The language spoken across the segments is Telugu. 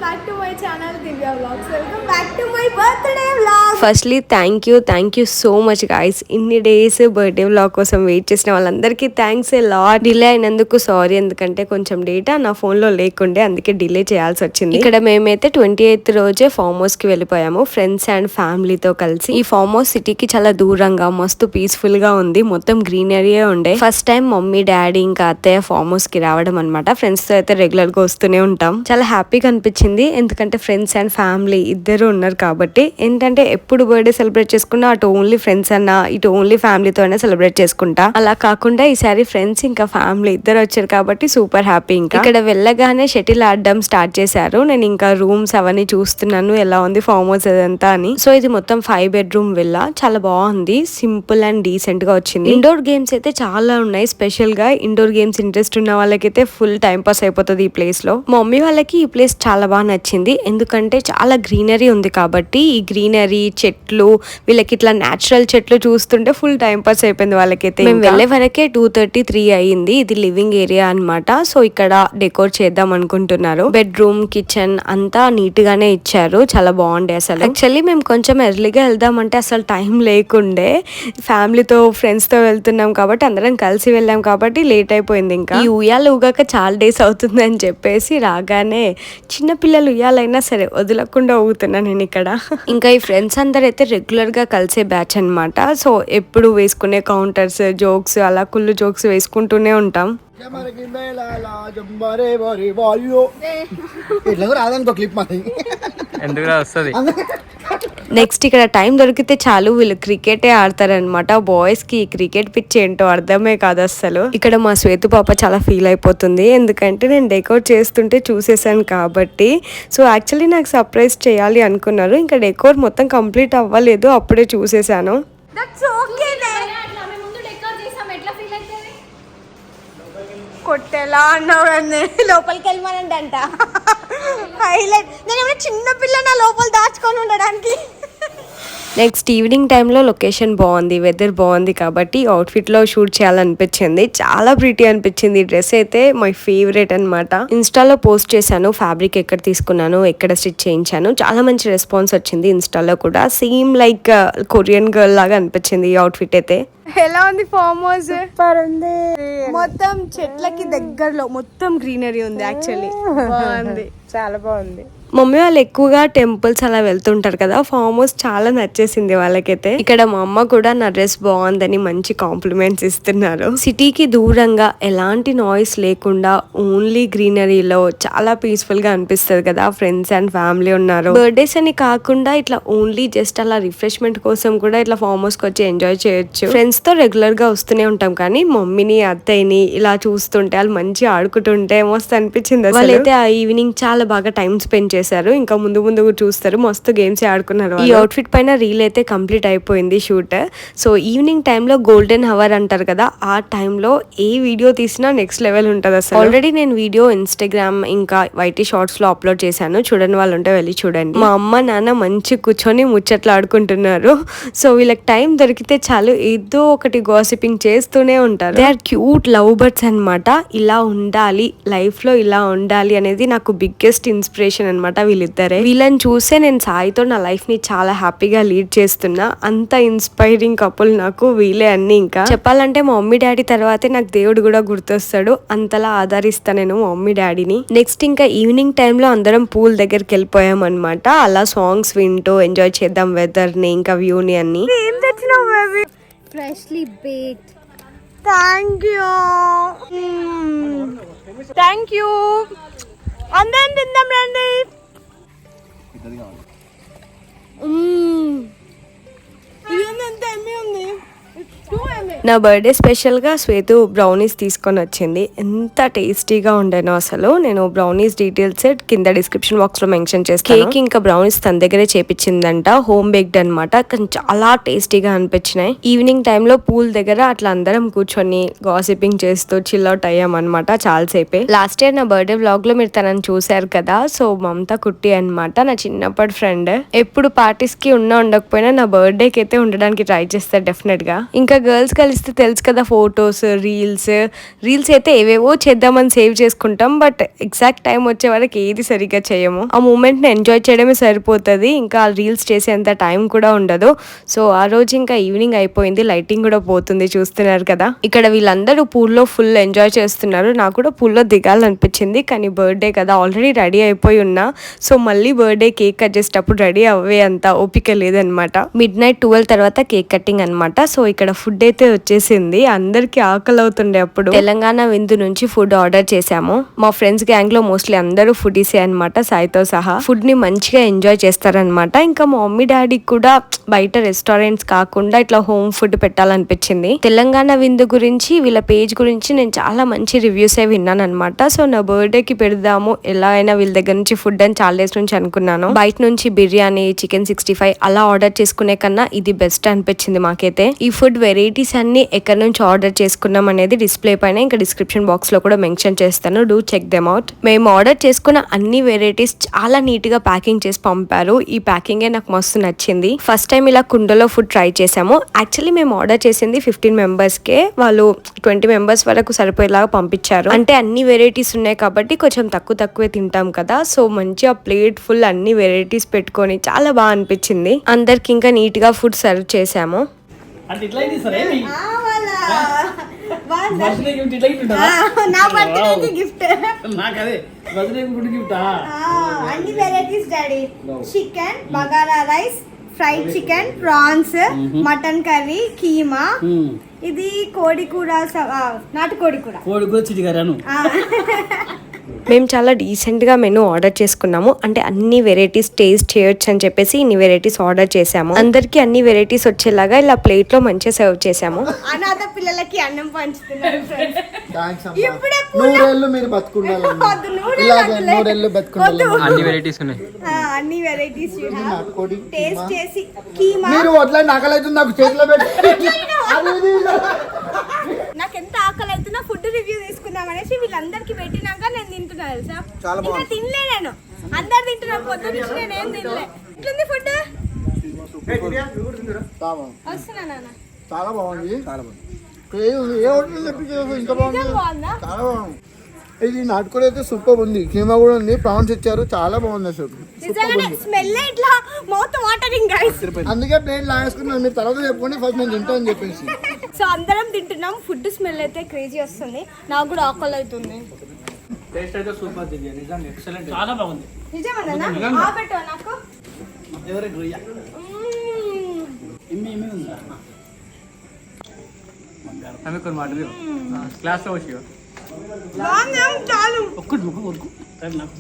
back to my channel Divya Vlogs. Welcome back to my birthday vlog. Firstly thank you so much guys. ఇన్ని డేస్ బర్త్డే వ్లాగ్ కోసం వెయిట్ చేసిన వాళ్ళందరికీ థ్యాంక్స్ ఏ లాట్. డిలే అయినందుకు సారీ, ఎందుకంటే కొంచెం డేటా నా ఫోన్ లో లేకుండే, అందుకే డిలే చేయాల్సి వచ్చింది. ఇక్కడ మేమైతే 28th రోజే ఫామ్ హౌస్ కి వెళ్ళిపోయాము ఫ్రెండ్స్ అండ్ ఫ్యామిలీతో కలిసి. ఈ ఫామ్ హౌస్ సిటీకి చాలా దూరంగా మస్తు పీస్ఫుల్ గా ఉంది, మొత్తం గ్రీనరీయే ఉండే. ఫస్ట్ టైం మమ్మీ డాడీ ఇంకా అత్తయ్య ఫామ్ హౌస్ కి రావడం అనమాట. ఫ్రెండ్స్ తో అయితే రెగ్యులర్ గా వస్తూనే ఉంటాం. చాలా హ్యాపీగా అనిపించింది, ఎందుకంటే ఫ్రెండ్స్ అండ్ ఫ్యామిలీ ఇద్దరు ఉన్నారు కాబట్టి. ఏంటంటే ఎప్పుడు బర్త్డే సెలబ్రేట్ చేసుకున్నా అటు ఓన్లీ ఫ్రెండ్స్ అన్నా ఇటు ఓన్లీ ఫ్యామిలీతో అయినా సెలబ్రేట్ చేసుకుంటా. అలా కాకుండా ఈసారి ఫ్రెండ్స్ ఇంకా ఫ్యామిలీ ఇద్దరు వచ్చారు కాబట్టి సూపర్ హ్యాపీ. ఇంకా ఇక్కడ వెళ్ళగానే షటిల్ ఆడడం స్టార్ట్ చేశారు. నేను ఇంకా రూమ్స్ అవన్నీ చూస్తున్నాను, ఎలా ఉంది ఫామ్ హౌస్ అదంతా అని. సో ఇది మొత్తం 5 bedroom విల్లా, చాలా బాగుంది, సింపుల్ అండ్ డీసెంట్ గా వచ్చింది. ఇండోర్ గేమ్స్ అయితే చాలా ఉన్నాయి. స్పెషల్ గా ఇండోర్ గేమ్స్ ఇంట్రెస్ట్ ఉన్న వాళ్ళకైతే ఫుల్ టైం పాస్ అయిపోతుంది ఈ ప్లేస్ లో. మా మమ్మీ వాళ్ళకి ఈ ప్లేస్ చాలా బాగా నచ్చింది, ఎందుకంటే చాలా గ్రీనరీ ఉంది కాబట్టి. ఈ గ్రీనరీ చెట్లు, వీళ్ళకి ఇట్లా నేచురల్ చెట్లు చూస్తుంటే ఫుల్ టైం పాస్ అయిపోయింది వాళ్ళకైతే. మేము వెళ్ళే వరకే 2:33 అయ్యింది. ఇది లివింగ్ ఏరియా అన్నమాట. సో ఇక్కడ డెకోర్ చేద్దాం అనుకుంటున్నారు. బెడ్రూమ్ కిచెన్ అంతా నీట్ గానే ఇచ్చారు, చాలా బాగుండే అసలు. యాక్చువల్లీ మేము కొంచెం ఎర్లీగా వెళ్దామంటే అసలు టైం లేకుండే. ఫ్యామిలీతో ఫ్రెండ్స్ తో వెళ్తున్నాం కాబట్టి, అందరం కలిసి వెళ్ళాం కాబట్టి లేట్ అయిపోయింది. ఇంకా ఈ ఉయ్యాలు ఊగాక చాలా డేస్ అవుతుంది అని చెప్పేసి రాగానే చిన్న పిల్లలు ఉయ్యాలైనా సరే వదలకుండా ఊగుతున్నా నేను ఇక్కడ. ఇంకా ఈ ఫ్రెండ్స్ అందరు అయితే రెగ్యులర్ గా కలిసే బ్యాచ్ అనమాట. సో ఎప్పుడు వేసుకునే కౌంటర్స్ జోక్స్ అలా కుళ్ళు జోక్స్ వేసుకుంటూనే ఉంటాం. నెక్స్ట్ ఇక్కడ టైం దొరికితే చాలు వీళ్ళు క్రికెటే ఆడతారనమాట. బాయ్స్ కి క్రికెట్ పిచ్ ఏంటో అర్థమే కాదు అసలు. ఇక్కడ మా శ్వేతు పాప చాలా ఫీల్ అయిపోతుంది, ఎందుకంటే నేను డెకోర్ చేస్తుంటే చూసేసాను కాబట్టి. సో యాక్చువల్లీ నాకు సర్ప్రైజ్ చేయాలి అనుకున్నారు, ఇంకా డెకోర్ మొత్తం కంప్లీట్ అవ్వలేదు, అప్పుడే చూసేసాను. కొట్టేలా అన్నావు లోపలికి వెళ్ళమనంట. హైలైట్, నేను ఏమైనా చిన్న పిల్ల నా లోపల దాచుకొని ఉండడానికి. నెక్స్ట్ ఈవినింగ్ టైంలో లొకేషన్ బాగుంది, వెదర్ బాగుంది కాబట్టి అవుట్ఫిట్లో షూట్ చేయాలనిపించింది. చాలా ప్రిటీ అనిపించింది. ఈ డ్రెస్ అయితే మై ఫేవరెట్ అనమాట. ఇన్స్టాలో పోస్ట్ చేశాను ఫ్యాబ్రిక్ ఎక్కడ తీసుకున్నాను, ఎక్కడ స్టిచ్ చేయించాను. చాలా మంచి రెస్పాన్స్ వచ్చింది ఇన్స్టాలో కూడా. సేమ్ లైక్ కొరియన్ గర్ల్ లాగా అనిపించింది ఈ అవుట్ఫిట్ అయితే. ఎలా ఉంది ఫామ్ హౌస్? మొత్తం చెట్లకి దగ్గరలో మొత్తం గ్రీనరీ ఉంది. యాక్చువల్లీ బాగుంది, చాలా బాగుంది. మమ్మీ వాళ్ళు ఎక్కువగా టెంపుల్స్ అలా వెళ్తుంటారు కదా, ఫామ్ హౌస్ చాలా నచ్చేసింది వాళ్ళకైతే. ఇక్కడ మా అమ్మ కూడా నా డ్రెస్ బాగుందని మంచి కాంప్లిమెంట్స్ ఇస్తున్నారు. సిటీకి దూరంగా ఎలాంటి నాయిస్ లేకుండా ఓన్లీ గ్రీనరీలో చాలా పీస్ఫుల్ గా అనిపిస్తుంది కదా. ఫ్రెండ్స్ అండ్ ఫ్యామిలీ ఉన్నారు. బర్త్డేస్ అని కాకుండా ఇట్లా ఓన్లీ జస్ట్ అలా రిఫ్రెష్మెంట్ కోసం కూడా ఇట్లా ఫామ్ హౌస్ కి వచ్చి ఎంజాయ్ చేయొచ్చు. ఫ్రెండ్స్ తో రెగ్యులర్ గా వస్తూనే ఉంటాం, కానీ మమ్మీని అత్తయ్యని ఇలా చూస్తుంటే వాళ్ళు మంచిగా ఆడుకుంటుంటే మస్తు అనిపించింది. వాళ్ళైతే ఆ ఈవినింగ్ చాలా బాగా టైం స్పెండ్ చేశారు. ఇంకా ముందు ముందు చూస్తారు, మస్తు గేమ్స్ ఆడుకున్నారు. ఈ అవుట్ఫిట్ పైన రీల్ అయితే కంప్లీట్ అయిపోయింది షూట్. సో ఈవినింగ్ టైంలో గోల్డెన్ హవర్ అంటారు కదా, ఆ టైంలో ఏ వీడియో తీసినా నెక్స్ట్ లెవెల్ ఉంటుంది అసలు. ఆల్రెడీ నేను వీడియో ఇన్స్టాగ్రామ్ ఇంకా వైటీ షార్ట్స్ లో అప్లోడ్ చేశాను, చూడని వాళ్ళు ఉంటే వెళ్ళి చూడండి. మా అమ్మ నాన్న మంచి కూర్చొని ముచ్చట్లు ఆడుకుంటున్నారు. సో వీళ్ళకి టైం దొరికితే చాలు ఏదో ఒకటి గాసిపింగ్ చేస్తూనే ఉంటారు. They are cute love birds అనమాట. ఇలా ఉండాలి లైఫ్ లో, ఇలా ఉండాలి అనేది నాకు బిగ్గెస్ట్ ఇన్స్పిరేషన్ అనమాట వీళ్ళిద్దరే. వీళ్ళని చూసే నేను సాయితో నా లైఫ్ ని చాలా హ్యాపీగా లీడ్ చేస్తున్నా. అంత ఇన్స్పైరింగ్ కపుల్ నాకు వీళ్ళే అన్ని. ఇంకా చెప్పాలంటే మా మమ్మీ డాడీ తర్వాతే నాకు దేవుడు కూడా గుర్తొస్తాడు, అంతలా ఆదరిస్తా నేను మా మమ్మీ డాడీని. నెక్స్ట్ ఇంకా ఈవినింగ్ టైంలో అందరం పూల్ దగ్గరికి వెళ్ళిపోయాం అనమాట. అలా సాంగ్స్ వింటూ ఎంజాయ్ చేద్దాం వెదర్ ని ఇంకా వ్యూని అన్ని. ఏం తెచ్చినావు baby? Freshly baked. Thank you, thank you. అందరం తిందాం రండి. ఇదేంత ఎమ్మె ఉంది. నా బర్త్డే స్పెషల్ గా శ్వేతు బ్రౌనీస్ తీసుకొని వచ్చింది. ఎంత టేస్టీగా ఉండేనో అసలు. నేను బ్రౌనీస్ డీటెయిల్స్ కింద డిస్క్రిప్షన్ బాక్స్ లో మెన్షన్ చేస్తాను. కేక్ ఇంకా బ్రౌనీస్ తన దగ్గరే చేపించిందంట, హోమ్ బేక్డ్ అనమాట. కానీ చాలా టేస్టీగా అనిపించినాయి. ఈవినింగ్ టైంలో పూల్ దగ్గర అట్లా అందరం కూర్చొని గాసిపింగ్ చేస్తూ చిల్ అవుట్ అయ్యాం అనమాట చాలాసేపే. లాస్ట్ ఇయర్ నా బర్త్డే వ్లాగ్ లో మీరు తనని చూసారు కదా. సో మమతా కుట్టి అనమాట, నా చిన్నప్పటి ఫ్రెండ్. ఎప్పుడు పార్టీస్ కి ఉండకపోయినా నా బర్త్డేకి అయితే ఉండడానికి ట్రై చేస్తారు డెఫినెట్ గా. ఇంకా గర్ల్స్ కలిసి తీస్తే తెలుసు కదా ఫొటోస్ రీల్స్ అయితే ఏవేవో చేద్దామని సేవ్ చేసుకుంటాం, బట్ ఎగ్జాక్ట్ టైం వచ్చే వరకు ఏది సరిగ్గా చేయము. ఆ మూమెంట్ని ఎంజాయ్ చేయడమే సరిపోతుంది, ఇంకా రీల్స్ చేసేంత టైం కూడా ఉండదు. సో ఆ రోజు ఇంకా ఈవినింగ్ అయిపోయింది, లైటింగ్ కూడా పోతుంది చూస్తున్నారు కదా. ఇక్కడ వీళ్ళందరూ పూల్లో ఫుల్ ఎంజాయ్ చేస్తున్నారు. నాకు కూడా పూల్లో దిగాలనిపించింది, కానీ బర్త్డే కదా ఆల్రెడీ రెడీ అయిపోయి ఉన్నా. సో మళ్ళీ బర్త్డే కేక్ కట్ చేసేటప్పుడు రెడీ అవ్వే అంత ఓపిక లేదనమాట. మిడ్-నైట్ 12 తర్వాత కేక్ కటింగ్ అనమాట. సో ఇక్కడ ఫుడ్ అయితే వచ్చేసింది, అందరికి ఆకలి అవుతుండే. అప్పుడు తెలంగాణ విందు నుంచి ఫుడ్ ఆర్డర్ చేసాము. మా ఫ్రెండ్స్ గ్యాంగ్ లో మోస్ట్లీ అందరూ ఫుడీసే అనమాట, సాయితో సహా. ఫుడ్ ని మంచిగా ఎంజాయ్ చేస్తారనమాట. ఇంకా మా మమ్మీ డాడీకి కూడా బయట రెస్టారెంట్స్ కాకుండా ఇట్లా హోమ్ ఫుడ్ పెట్టాలనిపించింది. తెలంగాణ విందు గురించి వీళ్ళ పేజ్ గురించి నేను చాలా మంచి రివ్యూసే విన్నాను అనమాట. సో నా బర్త్డే కి పెడదాము ఎలా అయినా వీళ్ళ దగ్గర నుంచి ఫుడ్ అని చాలా డేస్ నుంచి అనుకున్నాను. బయట నుంచి బిర్యానీ, చికెన్ 65 అలా ఆర్డర్ చేసుకునే కన్నా ఇది బెస్ట్ అనిపించింది మాకైతే. ఈ ఫుడ్ వెరైటీస్ అన్ని ఎక్కడి నుంచి ఆర్డర్ చేసుకున్నాం అనేది డిస్ప్లే పైన ఇంకా డిస్క్రిప్షన్ బాక్స్ లో కూడా మెన్షన్ చేస్తాను, డూ చెక్ దెమ్ అవుట్. మేము ఆర్డర్ చేసుకున్న అన్ని వెరైటీస్ చాలా నీట్ గా ప్యాకింగ్ చేసి పంపారు. ఈ ప్యాకింగే నాకు మస్తు నచ్చింది. ఫస్ట్ టైం ఇలా కుండలో ఫుడ్ ట్రై చేసాము. యాక్చువల్లీ మేము ఆర్డర్ చేసింది 15 మెంబర్స్ కే, వాళ్ళు 20 మెంబర్స్ వరకు సరిపోయేలాగా పంపించారు. అంటే అన్ని వెరైటీస్ ఉన్నాయి కాబట్టి కొంచెం తక్కువే తింటాం కదా. సో మంచిగా ప్లేట్ ఫుల్ అన్ని వెరైటీస్ పెట్టుకొని చాలా బాగా అనిపించింది. అందరికి ఇంకా నీట్ గా ఫుడ్ సర్వ్ చేసాము. అంటే ఇట్లా అయింది సరే మీ వాళ్ళ బర్త్డే గిఫ్ట్ ఇట్లా గిఫ్ట్ నా బర్త్డే గిఫ్ట్ నాకు అదే బర్త్డే గిఫ్ట్ గిఫ్టా అన్ని varieties daddy. Chicken, bagara rice, fried chicken, prawns, mutton curry, keema, ఇది కోడి కూర, నాటుకోడి కూర, కోడి కూడా చిటికారాను. మేము చాలా డీసెంట్గా మెనూ ఆర్డర్ చేసుకున్నాము. అంటే అన్ని వెరైటీస్ టేస్ట్ చేయొచ్చు అని చెప్పేసి ఇన్ని వెరైటీస్ ఆర్డర్ చేసాము. అందరికి అన్ని వెరైటీస్ వచ్చేలాగా ఇలా ప్లేట్ లో మంచిగా సర్వ్ చేసాము. అనాథ పిల్లలకి అన్నం పంచుతున్నారు. అన్ని వెరైటీస్ ఉన్నాయి. అన్ని వెరైటీస్ టేస్ట్ చేసి కీమా నాకు చేతిలో పెట్టి నాకు ఎంత ఆకలి అవుతున్నా ఫుడ్ రివ్యూ తీసుకుందాం అనేసి వీళ్ళందరికి పెట్టినాక నేను తింటున్నా తెలుసా. ఇంకా తినలే నేను, అందరు తింటున్నా పొద్దు నుంచి నేను ఏం తినలే. ఎట్లుంది ఫుడ్? వస్తున్నా నాన్న. చాలా బాగుంది, చాలా బాగుంది. ఏ హోటల్ తెప్పించారు ఇంత బాగుంది, చాలా బాగుంది. ఇది నాటుకోడి అయితే సూపర్ ఉంది, కీమా కూడా ఉంది, ప్రాన్స్ ఇచ్చారు, చాలా బాగుంది అసలు. స్మెల్ ఇట్లా మౌత్ వాటరింగ్ గైస్. అందుకే ప్లేట్ లాగేసుకున్నాను, మీరు తర్వాత చెప్పుకోండి, ఫస్ట్ నేను తింటాను చెప్పేసి. సో అందరం తింటున్నాం. ఫుడ్ స్మెల్ అయితే క్రేజీ వస్తుంది, నాకు కూడా ఆకలి అవుతుంది. టేస్ట్ అయితే సూపర్ దివ్య, నిజంగా ఎక్సలెంట్, చాలా బాగుంది. నిజమేనా? ఆబెట్టో నాకు ఎవరే గ్రియా ఇమ్మి ఉందా ఆమె కొన్ని మాట క్లాస్ లో వచ్చి చాలు. ఒక్కటి ముఖం కొడుకు నాకు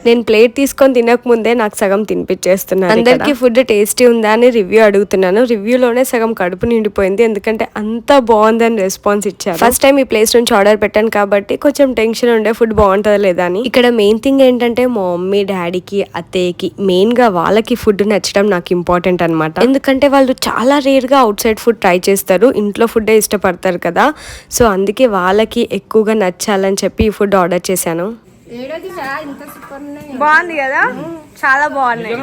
నేను ప్లేట్ తీసుకొని తినక ముందే నాకు సగం తినిపించేస్తున్నాను. అందరికి ఫుడ్ టేస్టీ ఉందా అని రివ్యూ అడుగుతున్నాను. రివ్యూలోనే సగం కడుపు నిండిపోయింది, ఎందుకంటే అంత బాగుందని రెస్పాన్స్ ఇచ్చారు. ఫస్ట్ టైం ఈ ప్లేస్ నుంచి ఆర్డర్ పెట్టాను కాబట్టి కొంచెం టెన్షన్ ఉండే ఫుడ్ బాగుంటుందా లేదా అని. ఇక్కడ మెయిన్ థింగ్ ఏంటంటే మా మమ్మీ డాడీకి, అత్తయ్యకి మెయిన్ గా వాళ్ళకి ఫుడ్ నచ్చడం నాకు ఇంపార్టెంట్ అనమాట. ఎందుకంటే వాళ్ళు చాలా రేర్ గా అవుట్ సైడ్ ఫుడ్ ట్రై చేస్తారు, ఇంట్లో ఫుడ్ ఇష్టపడతారు కదా. సో అందుకే వాళ్ళకి ఎక్కువగా నచ్చాలని చెప్పి ఈ ఫుడ్ ఆర్డర్ చేశాను. బాగుంది కదా, చాలా బాగున్నాయి.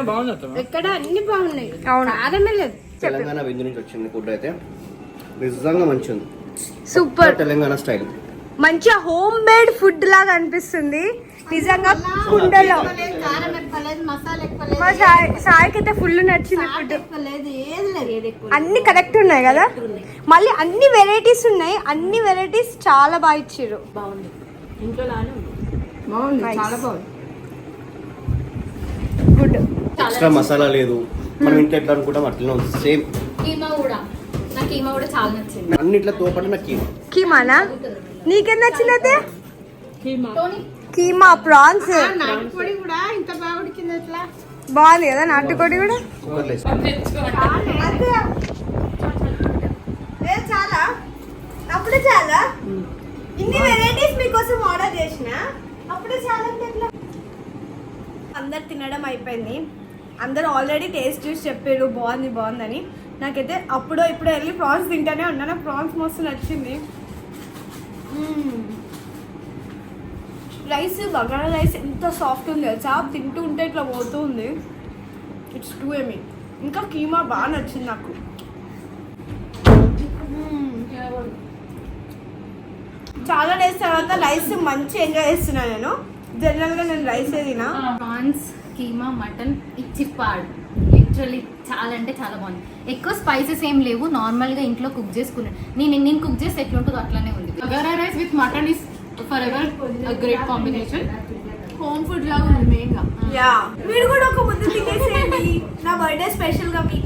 ఎక్కడ అన్ని బాగున్నాయి. అవును, ఆడమే లేదు. తెలంగాణ విందు నుంచి వచ్చింది ఫుడ్ అయితే నిజంగా మంచి ఉంది, సూపర్. తెలంగాణ స్టైల్ మంచిగా హోమ్ మేడ్ ఫుడ్ లాగా అనిపిస్తుంది నిజంగా. కుండలో మా సాయికి అయితే ఫుల్ నచ్చింది ఫుడ్. అన్ని కరెక్ట్ ఉన్నాయి కదా, మళ్ళీ అన్ని వెరైటీస్ ఉన్నాయి, అన్ని వెరైటీస్ చాలా బాగా ఇచ్చారు. బాగుంది, చాలా బాగుంది. గుడ్. ఎక్స్ట్రా మసాలా లేదు, మనం ఇంట్లో ఎట్లా అనుకుంటాం అట్లనే ఉంది సేమ్. కీమా కూడా నాకు కీమా కూడా చాలా నచ్చింది. అన్నిట్లో తోపడి నాకు కీమా. కీమానా నీకేం నచ్చింది? కీమా, ప్రాన్స్, నాటుకోడి కూడా ఇంత బాగా ఉడికింది. ఎట్లా బాగుంది కదా నాటుకోడి కూడా. చాలా అప్పుడే చాలా ఇన్ని వెరైటీస్ మీకోసం ఆర్డర్ చేసిన అప్పుడే చాలా అంటే ఎట్లా. అందరు తినడం అయిపోయింది, అందరు ఆల్రెడీ టేస్ట్ చూసి చెప్పారు బాగుంది బాగుందని. నాకైతే అప్పుడో ఇప్పుడో వెళ్ళి ప్రాన్స్ తింటానే ఉన్నా, నాకు ప్రాన్స్ మస్తు నచ్చింది. రైస్, బగారా రైస్ ఎంత సాఫ్ట్ ఉంది తెలుసా, తింటూ ఉంటే ఇట్లా పోతూ ఉంది. It's too yummy. ఇంకా కీమా బాగా నచ్చింది నాకు. చాలా డేస్ తర్వాత రైస్ మంచి ఎంజాయ్ చేస్తున్నాను నేను. జనరల్గా నేను రైస్ తినా. ప్రాన్స్, కీమా, మటన్ ఇచ్చిప్పాడు లిటరలీ చాలా అంటే చాలా బాగుంది. ఎక్కువ స్పైసెస్ ఏం లేవు, నార్మల్గా ఇంట్లో కుక్ చేసుకున్నాను. నేను కుక్ చేస్తే ఎట్లుంటుందో అట్లానే ఉంది. Bagara rice with mutton is for ever great combination. Home food లాగా ఉంది మెయిన్గా. యా, మీరు కూడా ఒక ముద్ద తినేసేయండి నా బర్త్డే స్పెషల్ గా మీకు.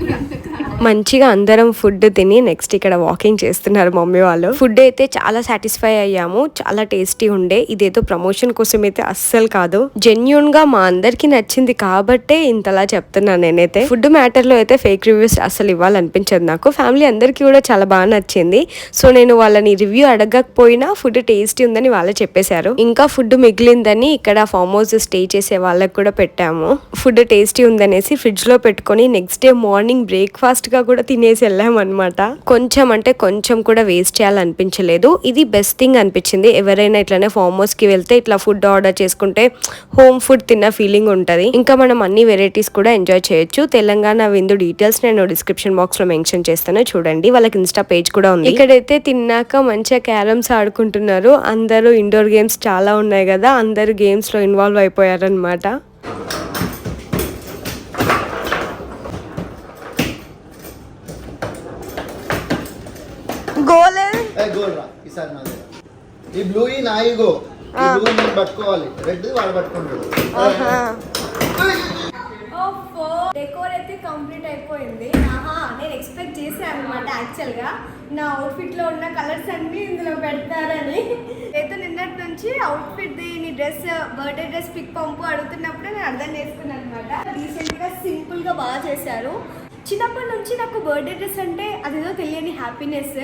మంచిగా అందరం ఫుడ్ తిని నెక్స్ట్ ఇక్కడ వాకింగ్ చేస్తున్నారు మమ్మీ వాళ్ళు. ఫుడ్ అయితే చాలా సాటిస్ఫై అయ్యాము, చాలా టేస్టీ ఉండే. ఇదేదో ప్రమోషన్ కోసం అయితే అస్సలు కాదు, జెన్యూన్ గా మా అందరికి నచ్చింది కాబట్టే ఇంతలా చెప్తున్నాను నేనైతే. ఫుడ్ మ్యాటర్ లో అయితే ఫేక్ రివ్యూస్ అస్సలు ఇవ్వాలనిపించదు నాకు. ఫ్యామిలీ అందరికి కూడా చాలా బాగా నచ్చింది. సో నేను వాళ్ళని రివ్యూ అడగకపోయినా ఫుడ్ టేస్టీ ఉందని వాళ్ళే చెప్పేశారు. ఇంకా ఫుడ్ మిగిలిందని ఇక్కడ ఫామ్ హౌస్ స్టే చేసే వాళ్ళకి కూడా పెట్టాము. ఫుడ్ టేస్టీ ఉందనేసి ఫ్రిడ్జ్ లో పెట్టుకొని నెక్స్ట్ డే మార్నింగ్ బ్రేక్ఫాస్ట్ గా కూడా తినేసి వెళ్ళాం అనమాట. కొంచెం అంటే కొంచెం కూడా వేస్ట్ చేయాలనిపించలేదు. ఇది బెస్ట్ థింగ్ అనిపించింది. ఎవరైనా ఇట్లానే ఫామ్ హౌస్ కి వెళ్తే ఇట్లా ఫుడ్ ఆర్డర్ చేసుకుంటే హోమ్ ఫుడ్ తిన్న ఫీలింగ్ ఉంటది. ఇంకా మనం అన్ని వెరైటీస్ కూడా ఎంజాయ్ చేయొచ్చు. తెలంగాణ విందు డీటెయిల్స్ నేను డిస్క్రిప్షన్ బాక్స్ లో మెన్షన్ చేస్తాను, చూడండి. వాళ్ళకి ఇన్స్టా పేజ్ కూడా ఉంది. ఇక్కడైతే తిన్నాక మంచిగా క్యారమ్స్ ఆడుకుంటున్నారు అందరూ. ఇండోర్ గేమ్స్ చాలా ఉన్నాయి కదా, అందరూ గేమ్స్ లో ఇన్వాల్వ్ అయిపోయారనమాట. గోల్ గోల్ రా ఈసారి నాదే. ఈ బ్లూ ఈ నా ఇగో, ఈ బ్లూ నేను పట్టుకోవాలి, రెడ్ వాడు పట్టుకుంటాడు. డెకోర్ అయితే కంప్లీట్ అయిపోయింది. నేను ఎక్స్పెక్ట్ చేశాను అనమాట యాక్చువల్ గా నా అవుట్ఫిట్ లో ఉన్న కలర్స్ అన్ని ఇందులో పెడతారని. అయితే నిన్నటి నుంచి అవుట్ఫిట్ నీ డ్రెస్ బర్త్డే డ్రెస్ పిక్ పంపు అడుగుతున్నప్పుడే నేను అర్థం చేసుకున్నాను అనమాట. రీసెంట్ గా సింపుల్ గా బాగా చేశారు. చిన్నప్పటి నుంచి నాకు బర్త్డే డ్రెస్ అంటే అదేదో తెలియని హ్యాపీనెస్.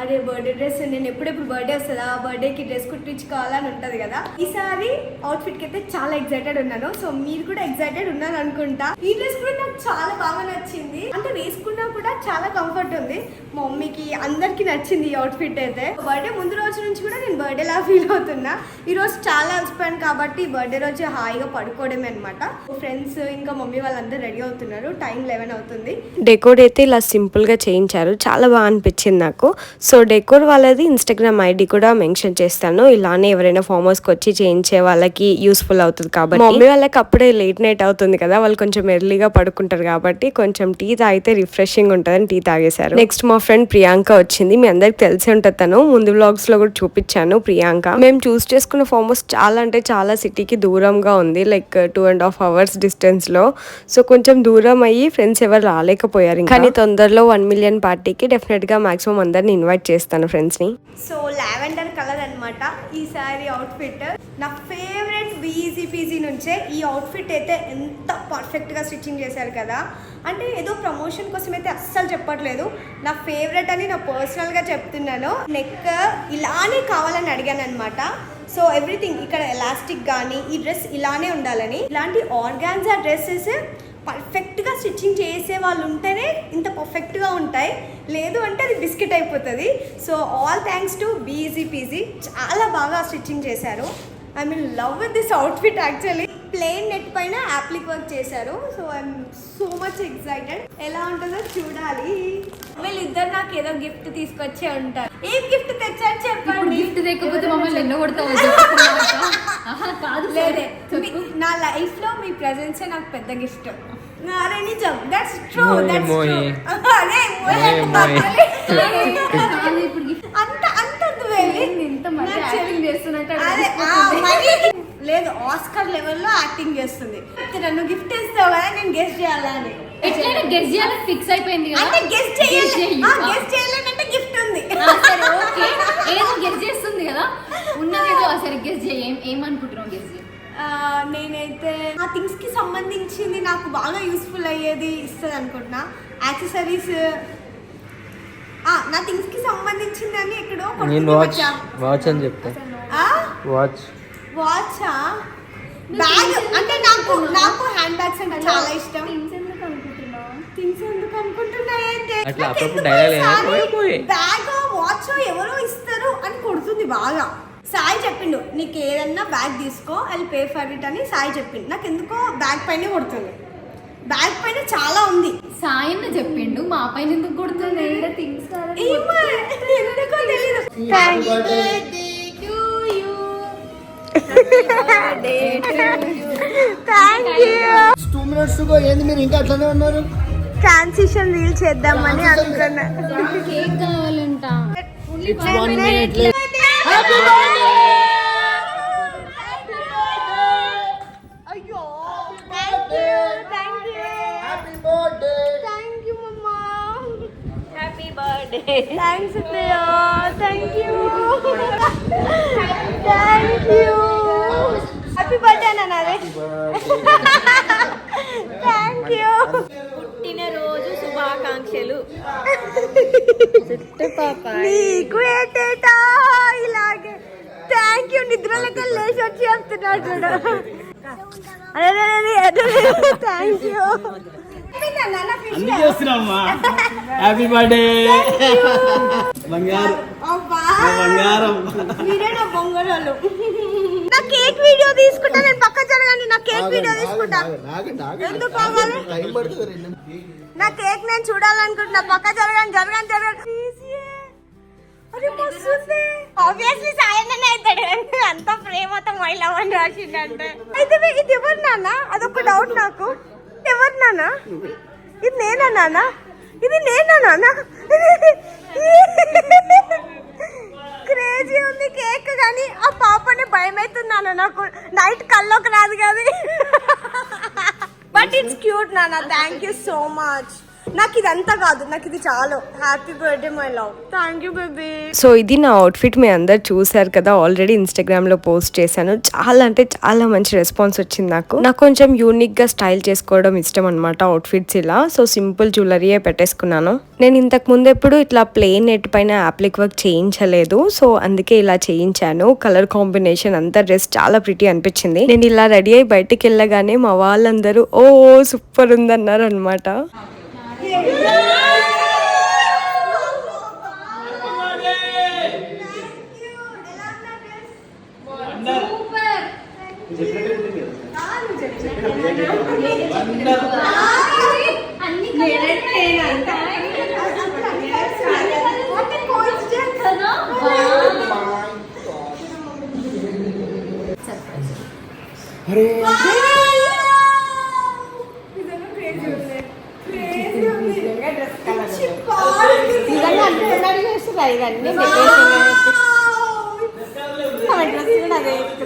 అదే బర్త్డే డ్రెస్ నేను ఎప్పుడెప్పుడు బర్త్డే వస్తుందా, బర్త్డేకి డ్రెస్ కుట్టించుకోవాలని ఉంటుంది కదా. ఈసారి అవుట్ఫిట్కి అయితే చాలా ఎక్సైటెడ్ ఉన్నాను. సో మీరు కూడా ఎక్సైటెడ్ ఉన్నారు అనుకుంటా. ఈ డ్రెస్ కూడా నాకు చాలా బాగా నచ్చింది. అంటే వేసుకున్నా కూడా చాలా కంఫర్ట్ ఉంది. మా మమ్మీకి అందరికి నచ్చింది ఈ అవుట్ఫిట్ అయితే. బర్త్డే ముందు రోజు నుంచి కూడా నేను బర్త్డే లా ఫీల్ అవుతున్నా. ఈ రోజు చాలా అలసిపోయాను కాబట్టి బర్త్డే రోజు హాయిగా పడుకోవడమే అనమాట. ఫ్రెండ్స్ ఇంకా మమ్మీ వాళ్ళందరూ రెడీ అవుతున్నారు. టైం 11 అవుతుంది. డెకోర్ అయితే ఇలా సింపుల్ గా చేయించారు, చాలా బాగా అనిపించింది నాకు. సో డెకోర్ వాళ్ళది ఇన్స్టాగ్రామ్ ఐడి కూడా మెన్షన్ చేస్తాను. ఇలానే ఎవరైనా ఫామ్ హౌస్ కి వచ్చి చేయించే వాళ్ళకి యూస్ఫుల్ అవుతుంది కాబట్టి. మమ్మీ వాళ్ళకి అప్పుడే లేట్ నైట్ అవుతుంది కదా, వాళ్ళు కొంచెం ఎర్లీగా పడుకుంటారు కాబట్టి కొంచెం టీ తాగితే రిఫ్రెషింగ్ ఉంటుందని టీ తాగేశారు. నెక్స్ట్ మా ఫ్రెండ్ ప్రియాంక వచ్చింది. మీ అందరికి తెలిసి ఉంటుంది, తను ముందు వ్లాగ్స్ లో కూడా చూపించాను. ప్రియాంక మేము చూస్ చేసుకున్న ఫామ్ హౌస్ చాలా అంటే చాలా సిటీకి దూరంగా ఉంది, లైక్ 2.5 hours డిస్టెన్స్ లో. సో కొంచెం దూరం అయ్యి ఫ్రెండ్స్ ఎవరు రాలేకపోయారు. కానీ తొందరలో 1 million పార్టీకి డెఫినెట్ గా మాక్సిమం అందరిని ఇన్వైట్ చేస్తాను ఫ్రెండ్స్ ని. సో లావెండర్ కలర్ అనమాట ఈసారి అవుట్ఫిట్. నా ఫేవరెట్ BEZPZ నుంచే ఈ అవుట్ఫిట్ అయితే ఎంత పర్ఫెక్ట్ గా స్టిచ్చింగ్ చేశారు కదా. అంటే ఏదో ప్రమోషన్ కోసం అయితే అస్సలు చెప్పట్లేదు, నా ఫేవరెట్ అని నా పర్సనల్ గా చెప్తున్నాను. నెక్ ఇలానే కావాలని అడిగాను అనమాట. సో ఎవ్రీథింగ్ ఇక్కడ ఎలాస్టిక్ కానీ ఈ డ్రెస్ ఇలానే ఉండాలని. ఇలాంటి ఆర్గాన్జా డ్రెస్సెస్ పర్ఫెక్ట్గా స్టిచ్చింగ్ చేసే వాళ్ళు ఉంటేనే ఇంత పర్ఫెక్ట్గా ఉంటాయి, లేదు అంటే అది బిస్కెట్ అయిపోతుంది. So all thanks to BEZPZ, చాలా బాగా స్టిచ్చింగ్ చేశారు. I mean love with this outfit actually. Plain net పైన యాప్లిక్ వర్క్ చేశారు. So I'm so much excited. ఎలా ఉంటుందో చూడాలి. వీళ్ళిద్దరు నాకు ఏదో గిఫ్ట్ తీసుకొచ్చే ఉంటారు. ఏం గిఫ్ట్ తెచ్చారు చెప్పండి. గిఫ్ట్ తెకపోతే మమ్మల్ని ఎన్నో కొడతావు. లేదే, నా లైఫ్ లో మీ ప్రెజెన్సే నాకు పెద్ద గిఫ్ట్. అరే నిజం, దట్స్ ట్రూ, దట్స్ ట్రూ. అరే అంత అంత లేదు, ఆస్కర్ లెవెల్లో యాక్టింగ్ చేస్తుంది. నన్ను గిఫ్ట్ ఇస్తావు కదా, నేను గెస్ట్ చేయాలని. ఎట్లైనా గెస్ట్ చేయాలని ఫిక్స్ అయిపోయింది కదా. అంటే గెస్ట్ చేయాలంటే గిఫ్ట్ ఉంది. సరే ఓకే, ఏదో గెస్ట్ చేస్తుంది కదా, ఉన్నదేదో సరే గెస్ట్ చేయి. ఏమనుకుంటున్నావు గెస్ట్ చేయి? నేనైతే ఆ థింగ్స్ కి సంబంధించింది నాకు బాగా యూస్ఫుల్ అయ్యేది ఇస్తుంది అనుకుంటున్నా. యాక్సెసరీస్ నా థింగ్స్ కి సంబంధించింది అని ఎక్కడో వాచ్ అని చెప్తా. వాచ్ బ్యాగ్ అంటే నాకు హ్యాండ్ బ్యాగ్స్ అంటే చాలా ఇష్టం. థింగ్స్ ఎందుకు అనుకుంటున్నా బ్యాగ్ వాచ్ ఎవరో ఇస్తారు అని కొడుతుంది బాగా. సాయి చెప్పిండు నీకు ఏదన్నా బ్యాగ్ తీసుకో, ఐ పే ఫర్ ఇట్ అని సాయి చెప్పిండు. నాకు ఎందుకో బ్యాగ్ పైన కొడుతుంది. బ్యాగ్ పైన చాలా ఉంది. సాయన్న చెప్పిండు, మా పైన ఎందుకు కొడుతుంది? ఎందుకో తెలీదు. Thank you. 2 minutes కు ఏంది మీరు ఇంకా అట్లనే ఉన్నారు? ట్రాన్సిషన్ రీల్ చేద్దామని అనుకున్నా. కేక్ కావాలంట. It's 1 minute late. అయ్యో thank you Happy birthday. Thank you mamma. Happy birthday. Thanks అత్తయ్య. థ్యాంక్ యూ హ్యాపీ బర్త్డే నాదే. Thank you. పుట్టినరోజు శుభాకాంక్షలు. నీకు ఏంటేటా ఇలాగే. Thank you. నిద్రలకి లేచి వచ్చి చెప్తున్నాడు చూడు. Thank you. అందుకే వస్తున్నామ్మా. హ్యాపీ బర్త్డే బంగారం. బంగారం మీరే నా బొంగరోళ్ళు. నా కేక్ వీడియో తీసుకుంటా. నేను పక్క జరగండి. నా కేక్ వీడియో తీసుకుంటా. ఎందుకు కావాలి? టైం పడుతుంది 2 నా కేక్ నేను చూడాలనుకుంటున్నా. పక్క జరగండి జరగండి జరగండి. ఆబ్వియస్లీ సాయన్న అవుతాడు. అంత ప్రేమతో మై లవ్ అని రాసిందంటే అయితే ఇది ఎవరు నాన్న? అదొక డౌట్ నాకు. ఎవరు నాన్న? ఇది నేనా నాన్న? ఇది నేనా నాన్న? క్రేజీ ఉంది కేక్. కానీ ఆ పాపని భయం అవుతుంది నాన్న. నాకు నైట్ కల్లోకి రాదు కానీ. బట్ ఇట్స్ క్యూట్ నాన్న. Thank you so much. నాకు ఇదంతా కాదు, నాకు ఇది చాలు. Happy birthday my love. Thank you baby. So ఇది నా అవుట్ఫిట్. మీ అందరు చూసారు కదా, ఆల్రెడీ ఇన్స్టాగ్రామ్ లో పోస్ట్ చేశాను. చాలా అంటే చాలా మంచి రెస్పాన్స్ వచ్చింది నాకు కొంచెం యూనిక్ గా స్టైల్ చేసుకోవడం ఇష్టం అనమాట అవుట్ఫిట్స్ ఇలా. సో సింపుల్ జ్యువెలరీయే పెట్టేసుకున్నాను. నేను ఇంతకు ముందు ఎప్పుడు ఇట్లా ప్లెయిన్ నెట్ పైన అప్లిక్ వర్క్ చేయించలేదు. సో అందుకే ఇలా చేయించాను. కలర్ కాంబినేషన్ అంతా డ్రెస్ చాలా ప్రిటీ అనిపించింది. నేను ఇలా రెడీ అయ్యి బయటికి వెళ్ళగానే మా వాళ్ళందరూ ఓ సూపర్ ఉందన్నారు అనమాట.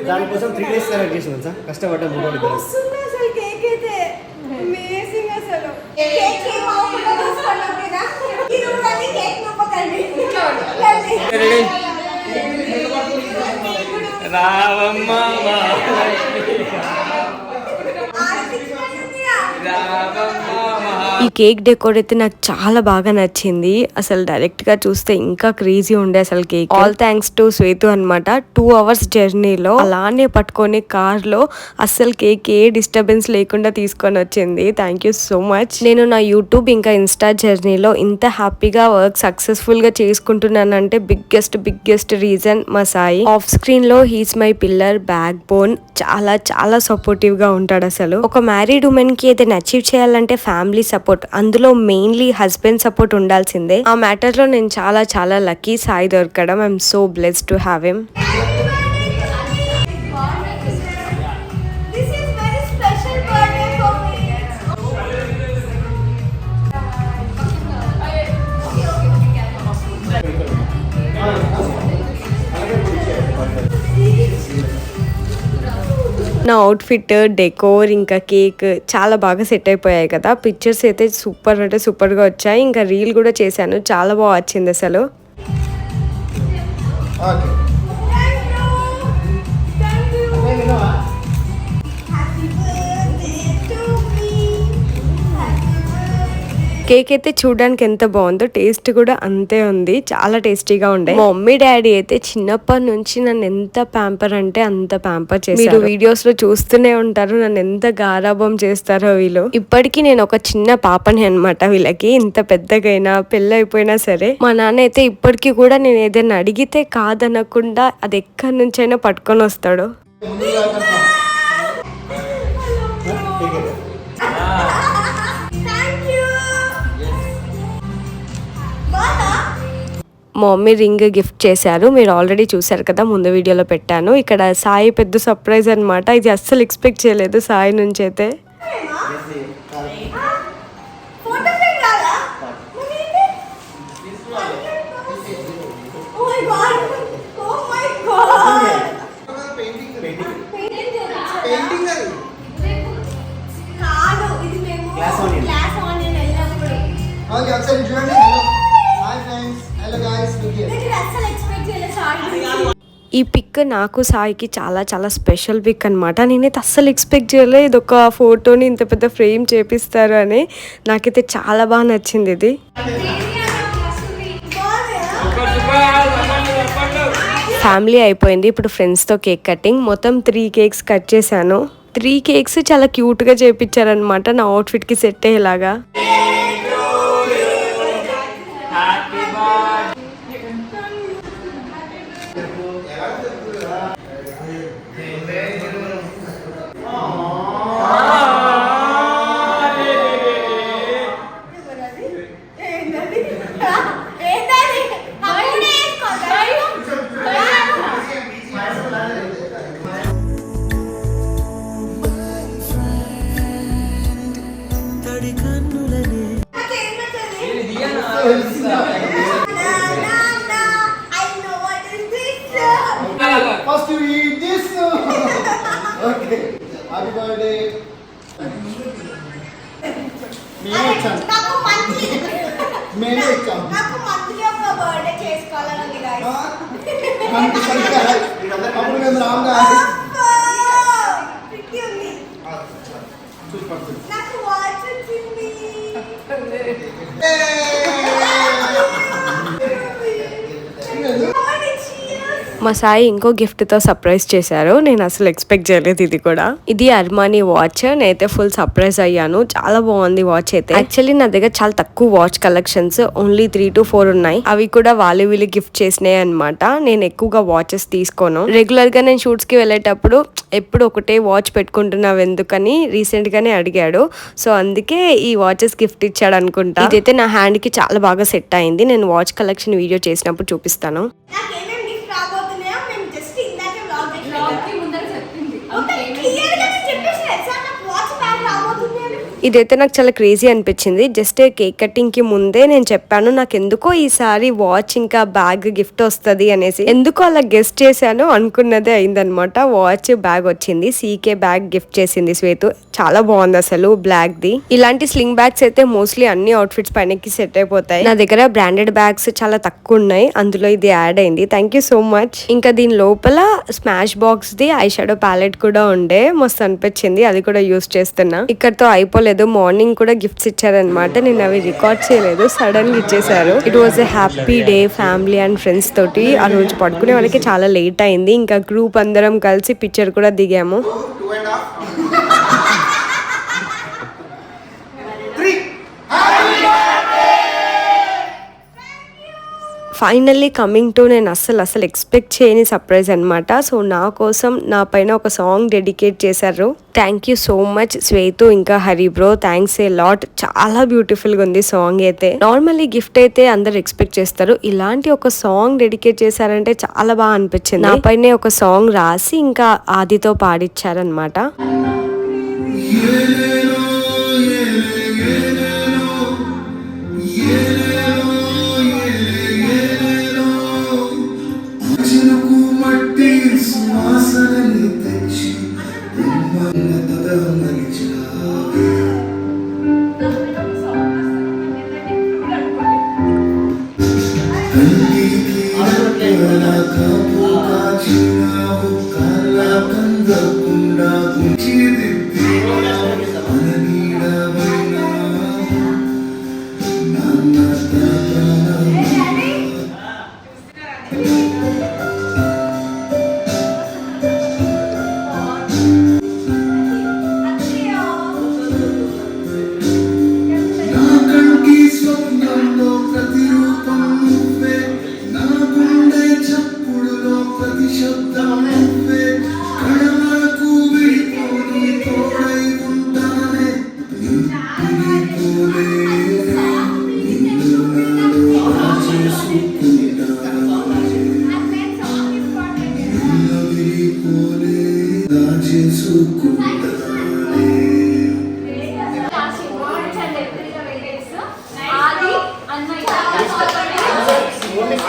దానికోసం 3 days సెలెక్ట్ చేసిన సార్. కష్టపడ్డా మూడు కేక్ అయితే అమేజింగ్ అసలు. కేక్ ఏం ఆఫర్లో తీసుకోండినా? ఇది ఉన్నది కేక్ నొప్పకండి. రావమ్మ ఈ కేక్ డెకోర్ అయితే నాకు చాలా బాగా నచ్చింది. అసలు డైరెక్ట్ గా చూస్తే ఇంకా క్రేజీ ఉండే అసలు కేక్. ఆల్ థ్యాంక్స్ టు శ్వేతు అనమాట. 2 hours జర్నీలో అలానే పట్టుకొని కార్ లో అసలు కేక్ ఏ డిస్టర్బెన్స్ లేకుండా తీసుకొని వచ్చింది. Thank you so much. నేను నా యూట్యూబ్ ఇంకా ఇన్స్టా జర్నీలో ఇంత హ్యాపీగా వర్క్ సక్సెస్ఫుల్ గా చేసుకుంటున్నానంటే బిగ్గెస్ట్ రీజన్ మా సాయి. ఆఫ్ స్క్రీన్ లో he's my pillar, back bone. చాలా చాలా సపోర్టివ్ గా ఉంటాడు అసలు. ఒక మ్యారీడ్ ఉమెన్ కి ఏదైనా అచీవ్ చేయాలంటే ఫ్యామిలీ సపోర్ట్, అందులో మెయిన్లీ హస్బెండ్ సపోర్ట్ ఉండాల్సిందే. ఆ మ్యాటర్ లో నేను చాలా చాలా లక్కీ సాయి దొరకడం. I'm so blessed to have him. నా అవుట్ఫిట్, డెకోర్ ఇంకా కేక్ చాలా బాగా సెట్ అయిపోయాయి కదా. పిక్చర్స్ అయితే సూపర్ అంటే సూపర్గా వచ్చాయి. ఇంకా రీల్ కూడా చేశాను, చాలా బాగా వచ్చింది అసలు. కేక్ అయితే చూడడానికి ఎంత బాగుందో, టేస్ట్ కూడా అంతే ఉంది. చాలా టేస్టీగా ఉండే. మా మమ్మీ డాడీ అయితే చిన్నప్పటి నుంచి నన్ను ఎంత ప్యాంపర్ అంటే అంత ప్యాంపర్ చేశారు. మీరు వీడియోస్ లో చూస్తూనే ఉంటారు నన్ను ఎంత గారాబం చేస్తారో వీళ్ళు. ఇప్పటికీ నేను ఒక చిన్న పాపని అన్నమాట వీళ్ళకి. ఇంత పెద్దగైనా పెళ్ళి అయిపోయినా సరే మా నాన్న అయితే ఇప్పటికీ కూడా నేను ఏదైనా అడిగితే కాదనకుండా అది ఎక్కడి నుంచైనా పట్టుకొని వస్తాడు. మా మమ్మీ రింగ్ గిఫ్ట్ చేశారు. మీరు ఆల్రెడీ చూసారు కదా, ముందు వీడియోలో పెట్టాను. ఇక్కడ సాయి పెద్ద సర్ప్రైజ్ అన్నమాట. ఇది అస్సలు ఎక్స్పెక్ట్ చేయలేదు సాయి నుంచి అయితే. ఫోటో ఫ్రేమ్ కాదా? Oh my god, oh my god, painting అది కాదు, ఇది మేము క్లాస్ ఆన్లైన్ వెళ్ళినప్పుడు ఓకే ఒకసారి చూడండి. హాయ్ ఫ్రెండ్స్, హలో గైస్, నేను అసలు ఎక్స్పెక్ట్ చేయలేదు సారీ. ఈ పిక్ నాకు సాయికి చాలా చాలా స్పెషల్ పిక్ అనమాట. నేనైతే అస్సలు ఎక్స్పెక్ట్ చేయలేదు ఇది ఒక ఫోటోని ఇంత పెద్ద ఫ్రేమ్ చేపిస్తారు అని. నాకైతే చాలా బాగా నచ్చింది ఇది. ఫ్యామిలీ అయిపోయింది, ఇప్పుడు ఫ్రెండ్స్తో కేక్ కటింగ్. మొత్తం 3 కేక్స్ కట్ చేశాను. 3 కేక్స్ చాలా క్యూట్గా చేయించారనమాట, నా అవుట్ఫిట్కి సెట్ అయ్యేలాగా. First you eat this. Okay. Happy birthday. మేమే ఇచ్చాం. నాకు మంత్లీ ఒక బర్త్డే చేసుకోవాలని ఉంది guys. అప్పుడు మేము రాంగా పిట్టి ఉంది. నాకు వాచ్ వచ్చింది. మా సాయి ఇంకో గిఫ్ట్తో సర్ప్రైజ్ చేశారు. నేను అసలు ఎక్స్పెక్ట్ చేయలేదు ఇది కూడా. ఇది అర్మానీ వాచ్. నేనైతే ఫుల్ సర్ప్రైజ్ అయ్యాను. చాలా బాగుంది వాచ్ అయితే. యాక్చువల్లీ నా దగ్గర చాలా తక్కువ వాచ్ కలెక్షన్స్, ఓన్లీ 3 to 4 ఉన్నాయి. అవి కూడా వాళ్ళు వీళ్ళు గిఫ్ట్ చేసినాయి అనమాట. నేను ఎక్కువగా వాచెస్ తీసుకోను. రెగ్యులర్ గా నేను షూట్స్ కి వెళ్ళేటప్పుడు ఎప్పుడు ఒకటే వాచ్ పెట్టుకుంటున్నావు ఎందుకని రీసెంట్ గానే అడిగాడు. సో అందుకే ఈ వాచెస్ గిఫ్ట్ ఇచ్చాడు అనుకుంటా. ఇదైతే నా హ్యాండ్ కి చాలా బాగా సెట్ అయింది. నేను వాచ్ కలెక్షన్ వీడియో చేసినప్పుడు చూపిస్తాను. నాకేమేం గిఫ్ట్ రాబోతున్నాయో మేము జస్ట్ ఇందాకే వ్లాగ్ బ్లాగ్కి ముందర చెప్పింది. క్లియర్ గా చెప్పేసి ఎగ్జాక్ట్ నాకు వాచ్ బ్యాగ్ రాబోతుంది అని. ఇదైతే నాకు చాలా క్రేజీ అనిపించింది. జస్ట్ కేక్ కటింగ్ కి ముందే నేను చెప్పాను నాకు ఎందుకో ఈసారి వాచ్ ఇంకా బ్యాగ్ గిఫ్ట్ వస్తుంది అనేసి. ఎందుకో అలా గెస్ట్ చేశాను, అనుకున్నదే అయిందనమాట. వాచ్ బ్యాగ్ వచ్చింది. సీకే బ్యాగ్ గిఫ్ట్ చేసింది శ్వేతు. చాలా బాగుంది అసలు బ్లాక్ ది. ఇలాంటి స్లింగ్ బ్యాగ్స్ అయితే మోస్ట్లీ అన్ని అవుట్ఫిట్స్ పైనకి సెట్ అయిపోతాయి. నా దగ్గర బ్రాండెడ్ బ్యాగ్స్ చాలా తక్కువ ఉన్నాయి, అందులో ఇది యాడ్ అయింది. Thank you so much. ఇంకా దీని లోపల smash box the eye shadow palette కూడా ఉండే, మస్తు అనిపించింది. అది కూడా యూస్ చేస్తున్నా. ఇక్కడతో అయిపోలేదు, మార్నింగ్ కూడా గిఫ్ట్స్ ఇచ్చారనమాట. నేను అవి రికార్డ్ చేయలేదు, సడన్ గా ఇచ్చేసారు. It was a happy day family and friends తోటి. ఆ రోజు పడుకునే వాళ్ళకి చాలా లేట్ అయింది. ఇంకా గ్రూప్ అందరం కలిసి పిక్చర్ కూడా దిగాము. 2.5 ఫైనల్లీ కమింగ్ టు నేను అస్సలు ఎక్స్పెక్ట్ చేయని సర్ప్రైజ్ అనమాట. సో నా కోసం నా పైన ఒక సాంగ్ డెడికేట్ చేశారు. థ్యాంక్ యూ సో మచ్ శ్వేతు ఇంకా Hari bro, thanks a lot. చాలా బ్యూటిఫుల్ గా ఉంది సాంగ్ అయితే. నార్మల్లీ గిఫ్ట్ అయితే అందరు ఎక్స్పెక్ట్ చేస్తారు, ఇలాంటి ఒక సాంగ్ డెడికేట్ చేశారంటే చాలా బాగా అనిపించింది. నా పైన ఒక సాంగ్ రాసి ఇంకా ఆదితో పాడిచ్చారనమాట. కాచినావు కాలా కందకుండా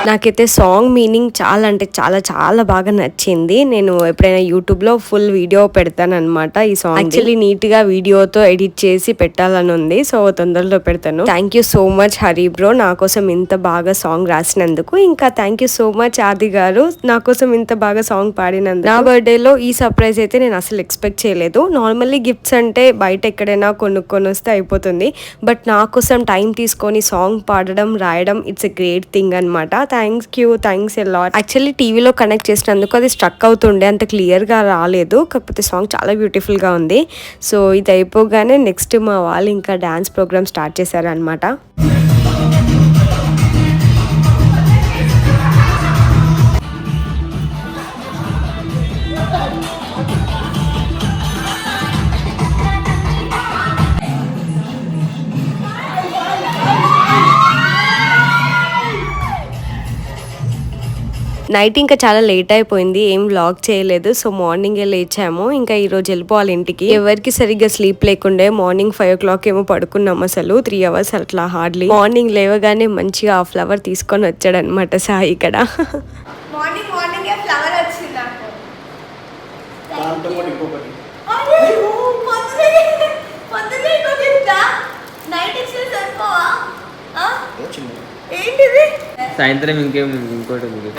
నాకైతే సాంగ్ మీనింగ్ చాలా అంటే చాలా చాలా బాగా నచ్చింది. నేను ఎప్పుడైనా యూట్యూబ్ లో ఫుల్ వీడియో పెడతాను అనమాట ఈ సాంగ్. యాక్చువల్లీ నీట్ గా వీడియోతో ఎడిట్ చేసి పెట్టాలని ఉంది, సో తొందరలో పెడతాను. Thank you so much Hari bro నా కోసం ఇంత బాగా సాంగ్ రాసినందుకు. ఇంకా థ్యాంక్ యూ సో మచ్ ఆది గారు నా కోసం ఇంత బాగా సాంగ్ పాడినందుకు. నా బర్త్డే లో ఈ సర్ప్రైజ్ అయితే నేను అసలు ఎక్స్పెక్ట్ చేయలేదు. నార్మల్లీ గిఫ్ట్స్ అంటే బయట ఎక్కడైనా కొనుక్కొని వస్తే అయిపోతుంది, బట్ నా కోసం టైం తీసుకొని సాంగ్ పాడడం రాయడం ఇట్స్ ఎ గ్రేట్ థింగ్ అనమాట. Thanks a lot. యాక్చువల్లీ టీవీలో కనెక్ట్ చేసినందుకు అది స్ట్రక్ అవుతుండే, అంత క్లియర్గా రాలేదు. కాకపోతే సాంగ్ చాలా బ్యూటిఫుల్గా ఉంది. సో ఇది అయిపోగానే నెక్స్ట్ మా వాళ్ళు ఇంకా డ్యాన్స్ ప్రోగ్రామ్ స్టార్ట్ చేశారనమాట. నైట్ ఇంకా చాలా లేట్ అయిపోయింది, ఏం వ్లాగ్ చేయలేదు. సో మార్నింగే లేచాము, ఇంకా ఈరోజు వెళ్ళిపోవాలి ఇంటికి. ఎవరికి సరిగ్గా స్లీప్ లేకుండే మార్నింగ్ 5 o'clock ఏమో పడుకున్నాం. అసలు 3 hours అట్లా హార్డ్లీ. మార్నింగ్ లేవగానే మంచిగా ఆ ఫ్లవర్ తీసుకొని వచ్చాడు అనమాట సాయి ఇక్కడ. మార్నింగ్ ఫ్లవర్ వచ్చింది నాకు. దాంతో కూడా ఇంకొకటి నైట్ ఇచ్చిన సరిపోవా? చిన్నది ఏంటిది? సాయంత్రం ఇంకోటి ఉంది.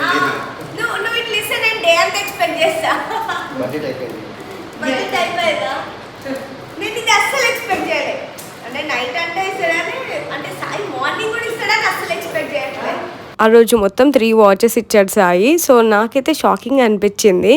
నువ్వు ఇట్లా ఇస్తే నేను డే అంతా ఎక్స్పెక్ట్ చేస్తా. బడ్జెట్ అయిపోయింది. బడ్జెట్ అయిపోయిందా? నేను ఇది అస్సలు ఎక్స్పెక్ట్ చేయలేదు. అంటే నైట్ అంటే ఇస్తాడని, అంటే సాయి మార్నింగ్ కూడా ఇస్తాడని అస్సలు ఎక్స్పెక్ట్ చేయట్లేదు. ఆ రోజు మొత్తం 3 watches ఇచ్చాడు సాయి. సో నాకైతే షాకింగ్ అనిపించింది,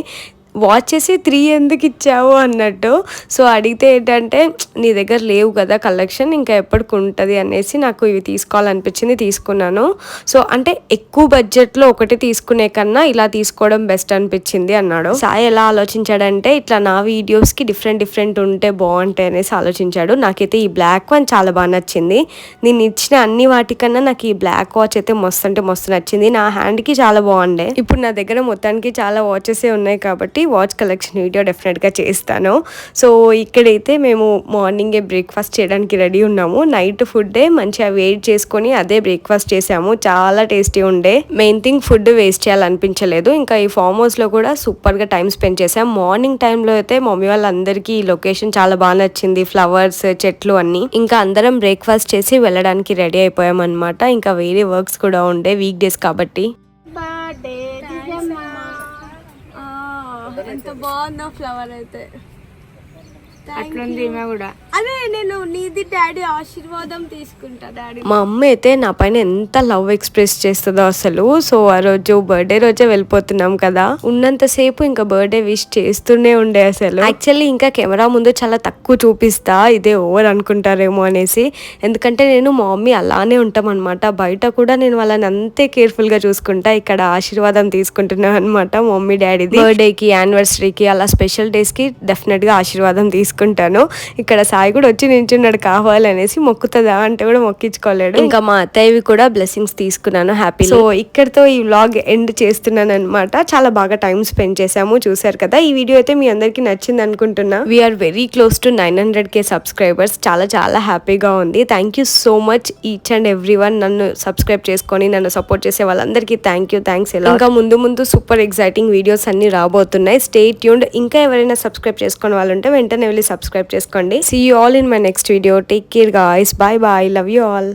వాచెస్ 3 ఎందుకు ఇచ్చావు అన్నట్టు. సో అడిగితే ఏంటంటే నీ దగ్గర లేవు కదా కలెక్షన్, ఇంకా ఎప్పటికి ఉంటుంది అనేసి నాకు ఇవి తీసుకోవాలనిపించింది, తీసుకున్నాను. సో అంటే ఎక్కువ బడ్జెట్లో ఒకటి తీసుకునే కన్నా ఇలా తీసుకోవడం బెస్ట్ అనిపించింది అన్నాడు. సాయి ఎలా ఆలోచించాడంటే ఇట్లా నా వీడియోస్కి డిఫరెంట్ ఉంటే బాగుంటాయి అనేసి ఆలోచించాడు. నాకైతే ఈ బ్లాక్ వన్ చాలా బాగా నచ్చింది. నేను ఇచ్చిన అన్ని వాటికన్నా నాకు ఈ బ్లాక్ వాచ్ అయితే మస్తు నచ్చింది. నా హ్యాండ్కి చాలా బాగుండే. ఇప్పుడు నా దగ్గర మొత్తానికి చాలా వాచెసే ఉన్నాయి కాబట్టి వాచ్ కలెక్షన్ వీడియో డెఫినెట్గా చేస్తాను. సో ఇక్కడైతే మేము మార్నింగే బ్రేక్ఫాస్ట్ చేయడానికి రెడీ ఉన్నాము. నైట్ ఫుడ్డే మంచిగా వెయిట్ చేసుకొని అదే బ్రేక్ఫాస్ట్ చేసాము, చాలా టేస్టీ ఉండే. మెయిన్ థింగ్ ఫుడ్ వేస్ట్ చేయాలనిపించలేదు. ఇంకా ఈ ఫామ్ హౌస్లో కూడా సూపర్గా టైం స్పెండ్ చేసాం. మార్నింగ్ టైంలో అయితే మమ్మీ వాళ్ళందరికీ ఈ లొకేషన్ చాలా బాగా నచ్చింది, ఫ్లవర్స్ చెట్లు అన్ని. ఇంకా అందరం బ్రేక్ఫాస్ట్ చేసి వెళ్ళడానికి రెడీ అయిపోయాం అనమాట. ఇంకా వేరే వర్క్స్ కూడా ఉండే, వీక్ డేస్ కాబట్టి. ఎంత బాగుందో ఫ్లవర్ అయితే. అట్లుంది కూడా. అదే నేను నీది డాడీ ఆశీర్వాదం తీసుకుంటా. డాడీ మా అమ్మ అయితే నా పైన ఎంత లవ్ ఎక్స్ప్రెస్ చేస్తుందో అసలు. సో ఆ రోజు బర్త్డే రోజే వెళ్ళిపోతున్నాం కదా, ఉన్నంతసేపు ఇంకా బర్త్డే విష్ చేస్తూనే ఉండే అసలు. యాక్చువల్లీ ఇంకా కెమెరా ముందు చాలా తక్కువ చూపిస్తా, ఇదే ఓవర్ అనుకుంటారేమో అనేసి. ఎందుకంటే నేను మా మమ్మీ అలానే ఉంటాం అనమాట. బయట కూడా నేను వాళ్ళని అంతే కేర్ఫుల్ గా చూసుకుంటా. ఇక్కడ ఆశీర్వాదం తీసుకుంటున్నాం అనమాట మమ్మీ డాడీది. బర్త్డేకి, యానివర్సరీకి, అలా స్పెషల్ డేస్ కి డెఫినెట్ గా ఆశీర్వాదం తీసుకుంటాను. ఇక్కడ సాయి కూడా వచ్చి నించున్నాడు కావాలనేసి. మొక్కుతుందా అంటే కూడా మొక్కించుకోలేడు. ఇంకా మా అత్తయ్యవి కూడా బ్లెస్సింగ్స్ తీసుకున్నాను, హ్యాపీ. సో ఇక్కడతో ఈ వ్లాగ్ ఎండ్ చేస్తున్నాను అనమాట. చాలా బాగా టైం స్పెండ్ చేసాము, చూసారు కదా. ఈ వీడియో అయితే మీ అందరికి నచ్చింది అనుకుంటున్నా. We're very close to 900K subscribers. చాలా చాలా హ్యాపీగా ఉంది. Thank you so much each and every one. నన్ను సబ్స్క్రైబ్ చేసుకొని నన్ను సపోర్ట్ చేసే వాళ్ళందరికీ థ్యాంక్స్ ఎలా. ఇంకా ముందు సూపర్ ఎక్సైటింగ్ వీడియోస్ అన్ని రాబోతున్నాయి. Stay tuned. ఇంకా ఎవరైనా సబ్స్క్రైబ్ చేసుకునే వాళ్ళు ఉంటే వెంటనే వెళ్ళి సబ్స్క్రైబ్ చేసుకోండి. See you all in my next video. Take care guys. Bye bye. Love you all.